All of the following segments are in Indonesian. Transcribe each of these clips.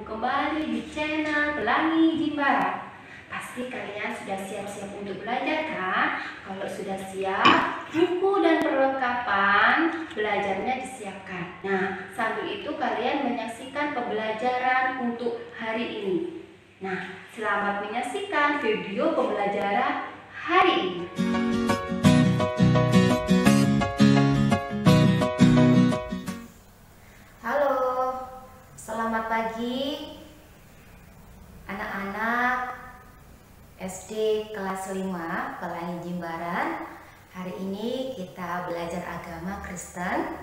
kembali di channel Pelangi Jimbaran. Pasti kalian sudah siap-siap untuk belajar kan? Kalau sudah siap, buku dan perlengkapan belajarnya disiapkan. Nah, sambil itu kalian menyaksikan pembelajaran untuk hari ini. Nah, selamat menyaksikan video pembelajaran hari ini. Selamat pagi anak-anak SD kelas 5 Pelangi Jimbaran. Hari ini kita belajar agama Kristen.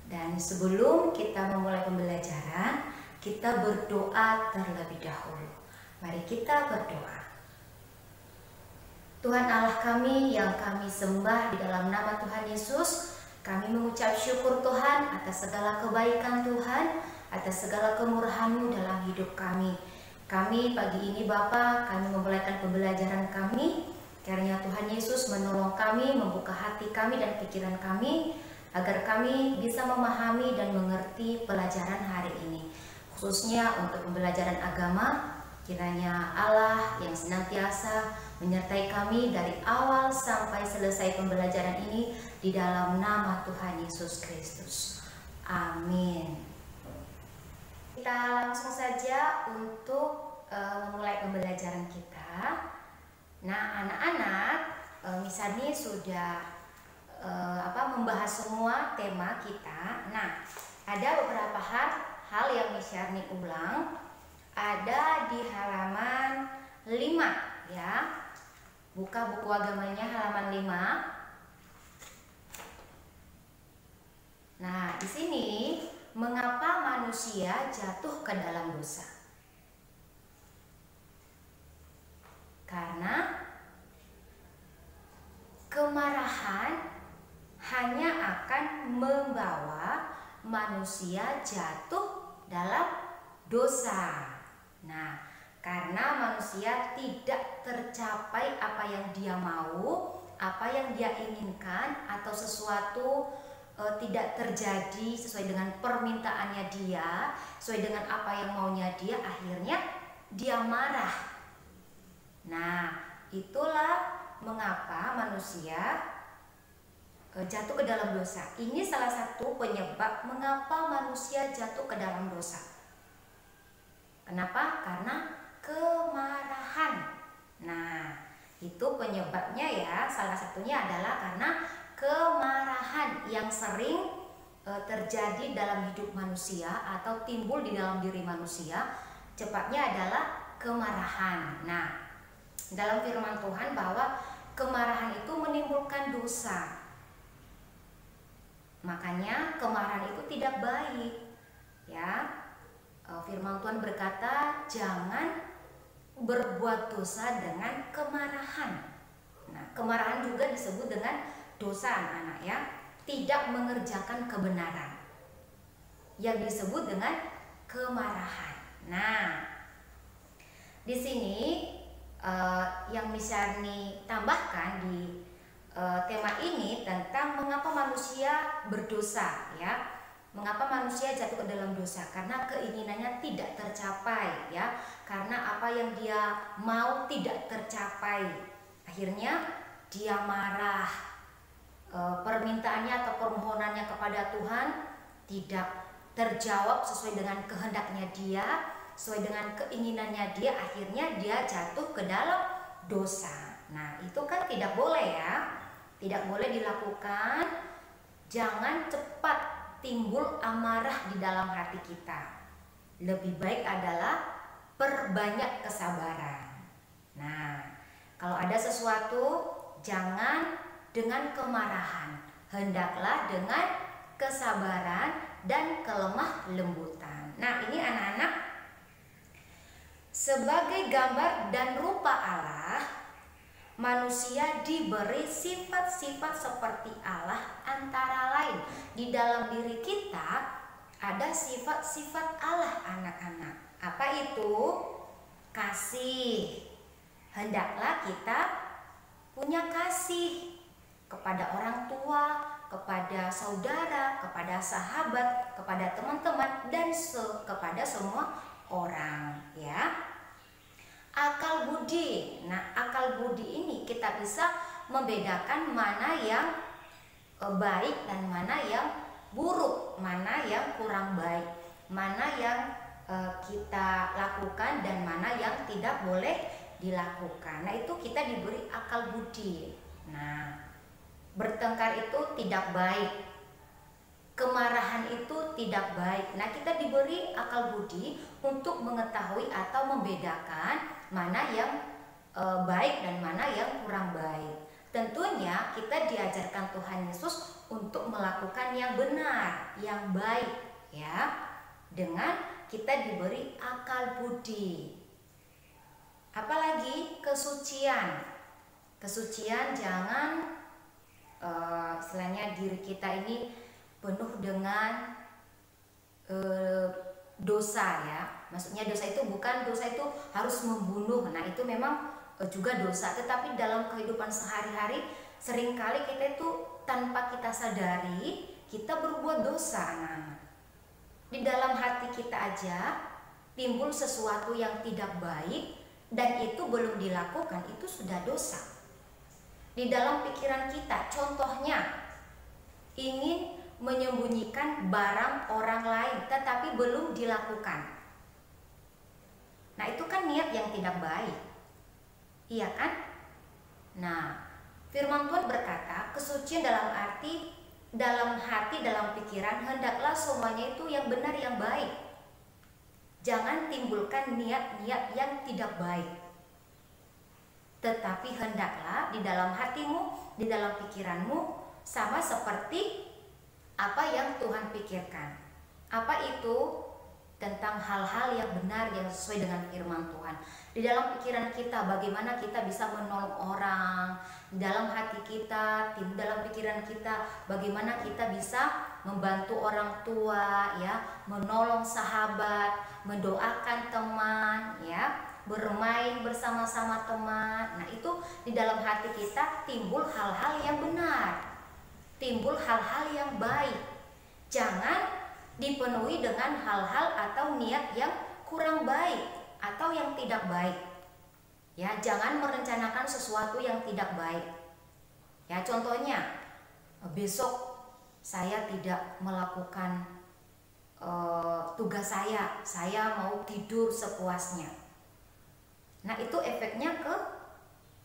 Dan sebelum kita memulai pembelajaran, kita berdoa terlebih dahulu. Mari kita berdoa. Tuhan Allah kami yang kami sembah, di dalam nama Tuhan Yesus, kami mengucap syukur Tuhan atas segala kebaikan Tuhan, atas segala kemurahan-Mu dalam hidup kami. Kami pagi ini Bapa, kami memulaikan pembelajaran kami. Kiranya Tuhan Yesus menolong kami, membuka hati kami dan pikiran kami, agar kami bisa memahami dan mengerti pelajaran hari ini. Khususnya untuk pembelajaran agama, kiranya Allah yang senantiasa menyertai kami dari awal sampai selesai pembelajaran ini, di dalam nama Tuhan Yesus Kristus. Amin. Kita langsung saja untuk memulai pembelajaran kita. Nah, anak-anak, Miss Hani sudah membahas semua tema kita. Nah, ada beberapa hal yang Miss Hani ulang. Ada di halaman 5 ya. Buka buku agamanya halaman 5. Nah, di sini mengapa manusia jatuh ke dalam dosa? Karena kemarahan hanya akan membawa manusia jatuh dalam dosa. Nah, karena manusia tidak tercapai apa yang dia mau, apa yang dia inginkan, atau sesuatu tidak terjadi sesuai dengan permintaannya dia, sesuai dengan apa yang maunya dia, akhirnya dia marah. Nah, itulah mengapa manusia jatuh ke dalam dosa. Ini salah satu penyebab mengapa manusia jatuh ke dalam dosa. Kenapa? Karena kemarahan. Nah, itu penyebabnya ya. Salah satunya adalah karena kemarahan yang sering terjadi dalam hidup manusia atau timbul di dalam diri manusia, cepatnya adalah kemarahan. Nah, dalam firman Tuhan bahwa kemarahan itu menimbulkan dosa. Makanya kemarahan itu tidak baik. Ya. Firman Tuhan berkata, jangan berbuat dosa dengan kemarahan. Nah, kemarahan juga disebut dengan dosa, anak-anak ya. Tidak mengerjakan kebenaran, yang disebut dengan kemarahan. Nah, di sini yang bisa ditambahkan di tema ini tentang mengapa manusia berdosa ya. Mengapa manusia jatuh ke dalam dosa? Karena keinginannya tidak tercapai ya. Karena apa yang dia mau tidak tercapai. Akhirnya dia marah. Permintaannya atau permohonannya kepada Tuhan tidak terjawab sesuai dengan kehendaknya dia, sesuai dengan keinginannya dia, akhirnya dia jatuh ke dalam dosa. Nah, itu kan tidak boleh ya. Tidak boleh dilakukan. Jangan cepat timbul amarah di dalam hati kita. Lebih baik adalah perbanyak kesabaran. Nah, kalau ada sesuatu jangan dengan kemarahan, hendaklah dengan kesabaran dan kelemah lembutan. Nah, ini anak-anak, sebagai gambar dan rupa Allah, manusia diberi sifat-sifat seperti Allah. Antara lain, di dalam diri kita ada sifat-sifat Allah, anak-anak. Apa itu? Kasih. Hendaklah kita punya kasih kepada orang tua, kepada saudara, kepada sahabat, kepada teman-teman, dan kepada semua orang, ya. Akal budi. Nah, akal budi ini kita bisa membedakan mana yang baik dan mana yang buruk, mana yang kurang baik, mana yang kita lakukan dan mana yang tidak boleh dilakukan. Nah, itu kita diberi akal budi. Nah, bertengkar itu tidak baik, kemarahan itu tidak baik. Nah, kita diberi akal budi untuk mengetahui atau membedakan mana yang baik dan mana yang kurang baik. Tentunya kita diajarkan Tuhan Yesus untuk melakukan yang benar, yang baik, ya. Dengan kita diberi akal budi. Apalagi kesucian. Kesucian jangan istilahnya diri kita ini penuh dengan dosa, ya. Maksudnya dosa itu bukan dosa itu harus membunuh. Nah, itu memang juga dosa, tetapi dalam kehidupan sehari-hari seringkali kita itu tanpa kita sadari kita berbuat dosa, anak-anak. Di dalam hati kita aja timbul sesuatu yang tidak baik dan itu belum dilakukan, itu sudah dosa. Di dalam pikiran kita, contohnya ingin menyembunyikan barang orang lain tetapi belum dilakukan. Nah, itu kan niat yang tidak baik. Iya kan? Nah, firman Tuhan berkata, kesucian dalam arti dalam hati, dalam pikiran, hendaklah semuanya itu yang benar, yang baik. Jangan timbulkan niat-niat yang tidak baik. Tetapi hendaklah di dalam hatimu, di dalam pikiranmu sama seperti apa yang Tuhan pikirkan. Apa itu? Tentang hal-hal yang benar, yang sesuai dengan firman Tuhan. Di dalam pikiran kita, bagaimana kita bisa menolong orang. Di dalam hati kita, di dalam pikiran kita, bagaimana kita bisa membantu orang tua, ya, menolong sahabat, mendoakan teman, ya, bermain bersama-sama teman. Nah, itu di dalam hati kita timbul hal-hal yang benar, timbul hal-hal yang baik. Jangan dipenuhi dengan hal-hal atau niat yang kurang baik atau yang tidak baik. Ya, jangan merencanakan sesuatu yang tidak baik. Ya, contohnya besok saya tidak melakukan tugas saya mau tidur sepuasnya. Nah, itu efeknya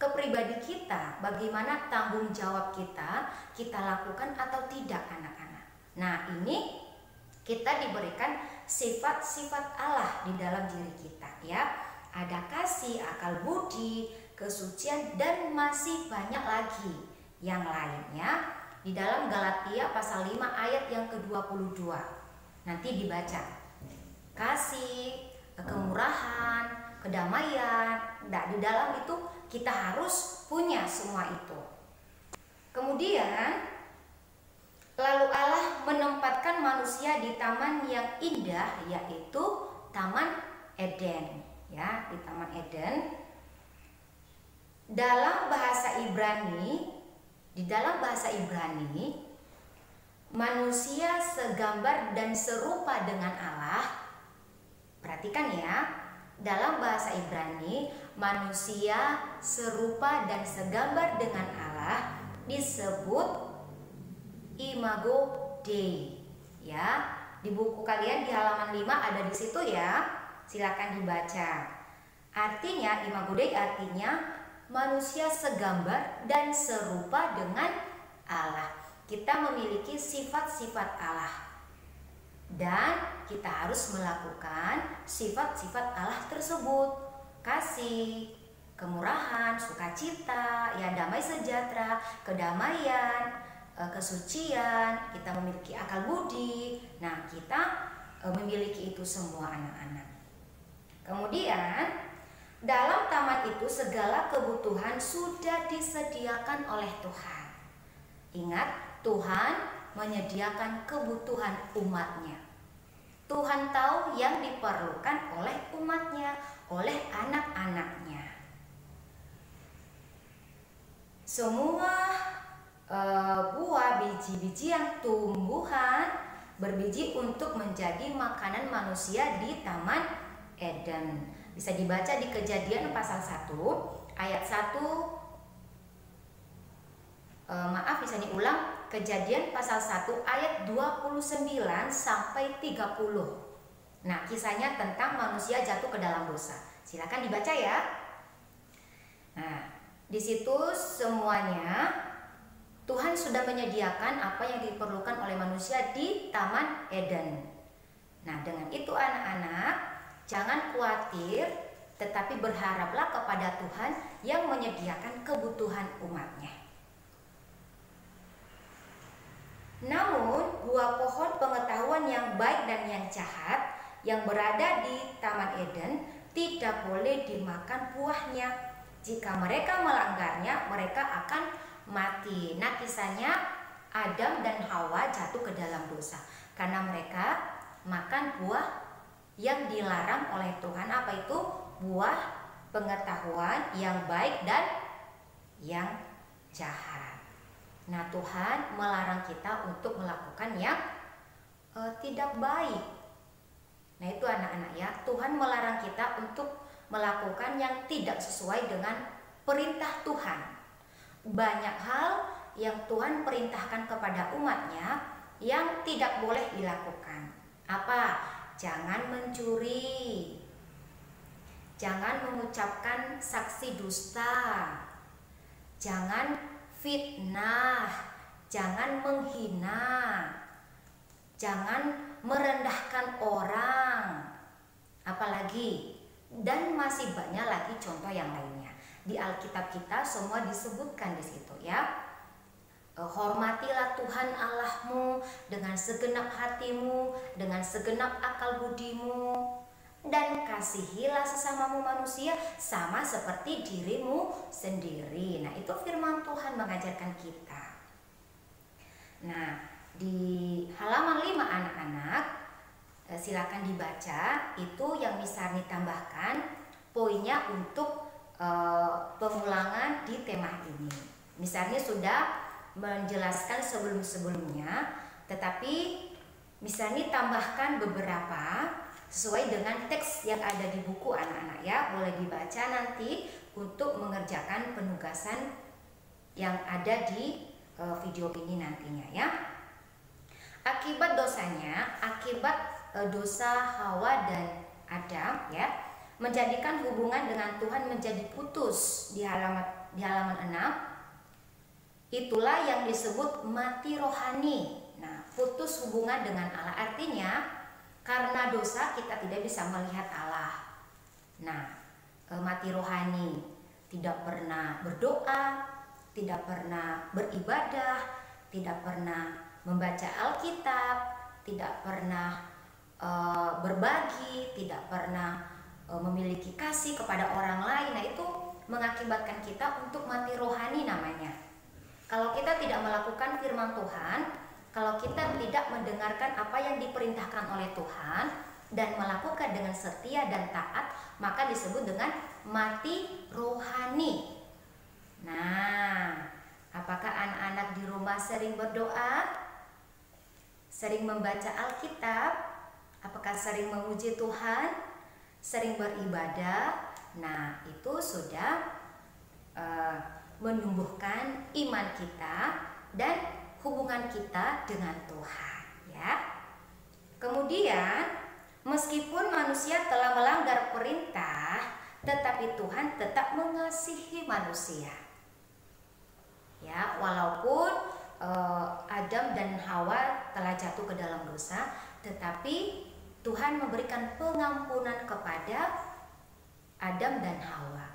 ke pribadi kita, bagaimana tanggung jawab kita lakukan atau tidak, anak-anak. Nah, ini kita diberikan sifat-sifat Allah di dalam diri kita, ya. Ada kasih, akal budi, kesucian, dan masih banyak lagi yang lainnya di dalam Galatia pasal 5 ayat yang ke-22. Nanti dibaca. Kasih, kemurahan, kedamaian. Nah, di dalam itu kita harus punya semua itu. Kemudian lalu Allah menempatkan manusia di taman yang indah, yaitu Taman Eden, ya, di Taman Eden. Dalam bahasa Ibrani, manusia segambar dan serupa dengan Allah. Perhatikan ya, dalam bahasa Ibrani, manusia serupa dan segambar dengan Allah disebut Imago Dei, ya. Di buku kalian di halaman 5 ada di situ, ya. Silakan dibaca. Artinya Imago Dei artinya manusia segambar dan serupa dengan Allah. Kita memiliki sifat-sifat Allah dan kita harus melakukan sifat-sifat Allah tersebut. Kasih, kemurahan, sukacita, ya, damai sejahtera, kedamaian, kesucian, kita memiliki akal budi. Nah, kita memiliki itu semua, anak-anak. Kemudian dalam taman itu segala kebutuhan sudah disediakan oleh Tuhan. Ingat, Tuhan menyediakan kebutuhan umatnya. Tuhan tahu yang diperlukan oleh umatnya, oleh anak-anaknya. Semua buah, biji-bijian, tumbuhan berbiji untuk menjadi makanan manusia di Taman Eden. Bisa dibaca di Kejadian pasal 1 ayat 1. Bisa diulang, Kejadian pasal 1 ayat 29 sampai 30. Nah, kisahnya tentang manusia jatuh ke dalam dosa. Silakan dibaca ya. Nah, di situ semuanya Tuhan sudah menyediakan apa yang diperlukan oleh manusia di Taman Eden. Nah, dengan itu anak-anak, jangan khawatir, tetapi berharaplah kepada Tuhan yang menyediakan kebutuhan umatnya. Namun, buah pohon pengetahuan yang baik dan yang jahat yang berada di Taman Eden tidak boleh dimakan buahnya. Jika mereka melanggarnya, mereka akan mati. Nah, kisahnya Adam dan Hawa jatuh ke dalam dosa karena mereka makan buah yang dilarang oleh Tuhan. Apa itu? Buah pengetahuan yang baik dan yang jahat. Nah, Tuhan melarang kita untuk melakukan yang tidak baik. Nah, itu anak-anak ya, Tuhan melarang kita untuk melakukan yang tidak sesuai dengan perintah Tuhan. Banyak hal yang Tuhan perintahkan kepada umatnya yang tidak boleh dilakukan. Apa? Jangan mencuri, jangan mengucapkan saksi dusta, jangan fitnah, jangan menghina, jangan merendahkan orang, apalagi, dan masih banyak lagi contoh yang lainnya. Di Alkitab kita semua disebutkan di situ ya. Hormatilah Tuhan Allahmu dengan segenap hatimu, dengan segenap akal budimu, dan kasihilah sesamamu manusia sama seperti dirimu sendiri. Nah, itu firman Tuhan mengajarkan kita. Nah, di halaman 5 anak-anak, silakan dibaca, itu yang bisa ditambahkan poinnya untuk pengulangan di tema ini. Misalnya sudah menjelaskan sebelum-sebelumnya, tetapi misalnya tambahkan beberapa sesuai dengan teks yang ada di buku anak-anak ya. Boleh dibaca nanti untuk mengerjakan penugasan yang ada di video ini nantinya ya. Akibat dosanya, dosa Hawa dan Adam ya, menjadikan hubungan dengan Tuhan menjadi putus di halaman 6. Itulah yang disebut mati rohani. Nah, putus hubungan dengan Allah artinya karena dosa kita tidak bisa melihat Allah. Nah, mati rohani, tidak pernah berdoa, tidak pernah beribadah, tidak pernah membaca Alkitab, tidak pernah berbagi, tidak pernah memiliki kasih kepada orang lain. Nah, itu mengakibatkan kita untuk mati rohani namanya. Kalau kita tidak melakukan firman Tuhan, kalau kita tidak mendengarkan apa yang diperintahkan oleh Tuhan dan melakukan dengan setia dan taat, maka disebut dengan mati rohani. Nah, apakah anak-anak di rumah sering berdoa? Sering membaca Alkitab? Apakah sering memuji Tuhan? Sering beribadah? Nah, itu sudah menumbuhkan iman kita dan hubungan kita dengan Tuhan ya. Kemudian, meskipun manusia telah melanggar perintah, tetapi Tuhan tetap mengasihi manusia. Ya, walaupun Adam dan Hawa telah jatuh ke dalam dosa, tetapi Tuhan memberikan pengampunan kepada Adam dan Hawa.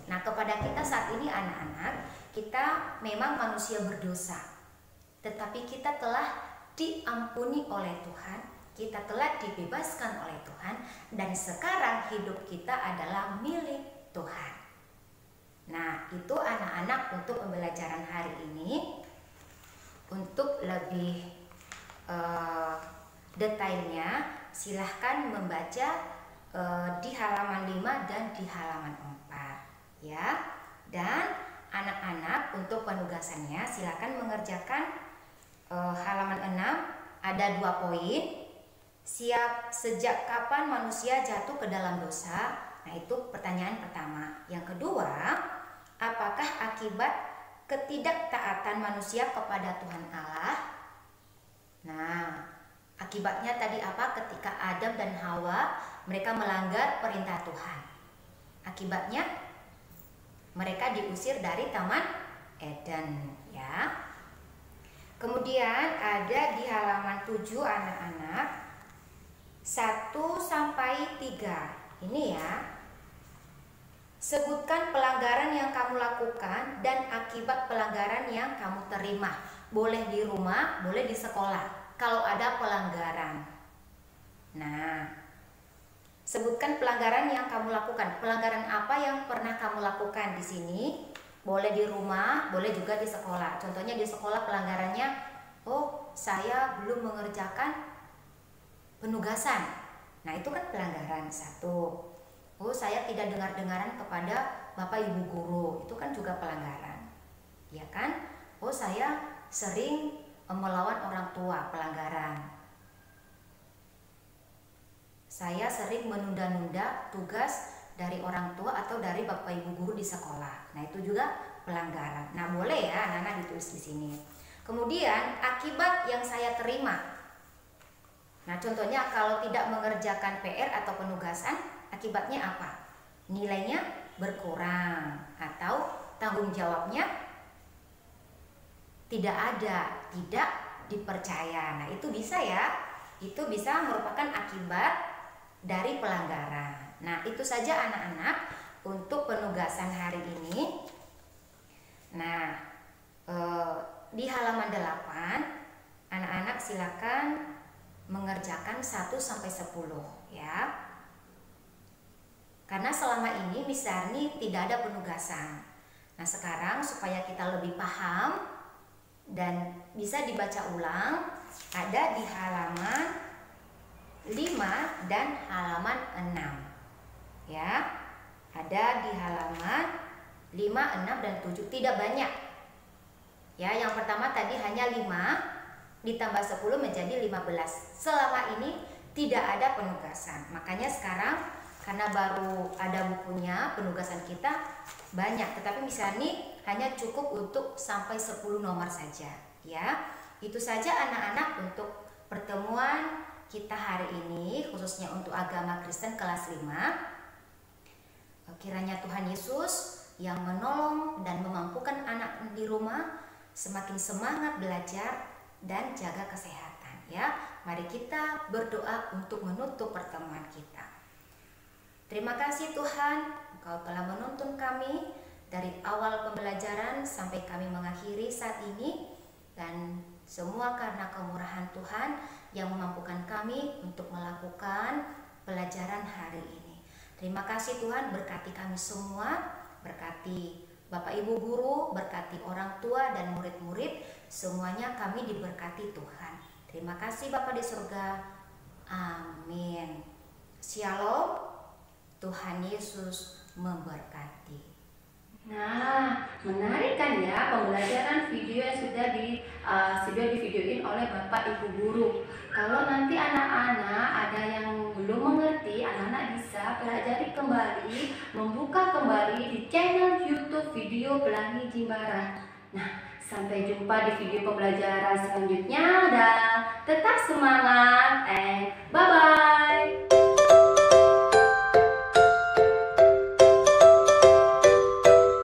Nah, kepada kita saat ini anak-anak, kita memang manusia berdosa, tetapi kita telah diampuni oleh Tuhan, kita telah dibebaskan oleh Tuhan, dan sekarang hidup kita adalah milik Tuhan. Nah, itu anak-anak untuk pembelajaran hari ini. Untuk lebih detailnya, silahkan membaca di halaman 5 dan di halaman 4 ya. Dan anak-anak untuk penugasannya silahkan mengerjakan halaman 6, ada 2 poin. Sejak kapan manusia jatuh ke dalam dosa? Nah, itu pertanyaan pertama. Yang kedua, apakah akibat ketidaktaatan manusia kepada Tuhan Allah? Nah, akibatnya tadi apa? Ketika Adam dan Hawa mereka melanggar perintah Tuhan. Akibatnya mereka diusir dari Taman Eden, ya. Kemudian ada di halaman 7 anak-anak 1 sampai 3. Ini ya. Sebutkan pelanggaran yang kamu lakukan dan akibat pelanggaran yang kamu terima. Boleh di rumah, boleh di sekolah. Kalau ada pelanggaran. Nah, sebutkan pelanggaran yang kamu lakukan. Pelanggaran apa yang pernah kamu lakukan di sini? Boleh di rumah, boleh juga di sekolah. Contohnya di sekolah pelanggarannya, oh, saya belum mengerjakan penugasan. Nah, itu kan pelanggaran 1. Oh, saya tidak dengar-dengaran kepada Bapak Ibu guru. Itu kan juga pelanggaran. Ya kan? Oh, saya sering melawan orang tua, pelanggaran. Saya sering menunda-nunda tugas dari orang tua atau dari Bapak Ibu guru di sekolah. Nah, itu juga pelanggaran. Nah, boleh ya anak-anak ditulis di sini. Kemudian akibat yang saya terima. Nah, contohnya kalau tidak mengerjakan PR atau penugasan, akibatnya apa? Nilainya berkurang atau tanggung jawabnya tidak ada, tidak dipercaya. Nah, itu bisa ya. Itu bisa merupakan akibat dari pelanggaran. Nah, itu saja anak-anak untuk penugasan hari ini. Nah, di halaman 8 anak-anak silakan mengerjakan 1 sampai 10 ya. Karena selama ini Miss Darni tidak ada penugasan. Nah, sekarang supaya kita lebih paham dan bisa dibaca ulang, ada di halaman 5 dan halaman 6. Ya. Ada di halaman 5, 6 dan 7, tidak banyak. Ya, yang pertama tadi hanya 5 ditambah 10 menjadi 15. Selama ini tidak ada penugasan. Makanya sekarang karena baru ada bukunya, penugasan kita banyak. Tetapi misalnya hanya cukup untuk sampai 10 nomor saja. Ya, itu saja anak-anak untuk pertemuan kita hari ini, khususnya untuk agama Kristen kelas 5. Kiranya Tuhan Yesus yang menolong dan memampukan anak di rumah semakin semangat belajar dan jaga kesehatan ya. Mari kita berdoa untuk menutup pertemuan kita. Terima kasih Tuhan, Engkau telah menuntun kami dari awal pembelajaran sampai kami mengakhiri saat ini, dan semua karena kemurahan Tuhan yang memampukan kami untuk melakukan pelajaran hari ini. Terima kasih Tuhan, berkati kami semua, berkati Bapak Ibu guru, berkati orang tua dan murid-murid, semuanya kami diberkati Tuhan. Terima kasih Bapa di surga. Amin. Shalom. Tuhan Yesus memberkati. Nah, menarik kan ya pembelajaran video yang sudah divideoin oleh Bapak Ibu guru. Kalau nanti anak-anak ada yang belum mengerti, anak-anak bisa pelajari kembali, membuka kembali di channel YouTube Video Pelangi Jimbaran. Nah, sampai jumpa di video pembelajaran selanjutnya dan tetap semangat and bye-bye.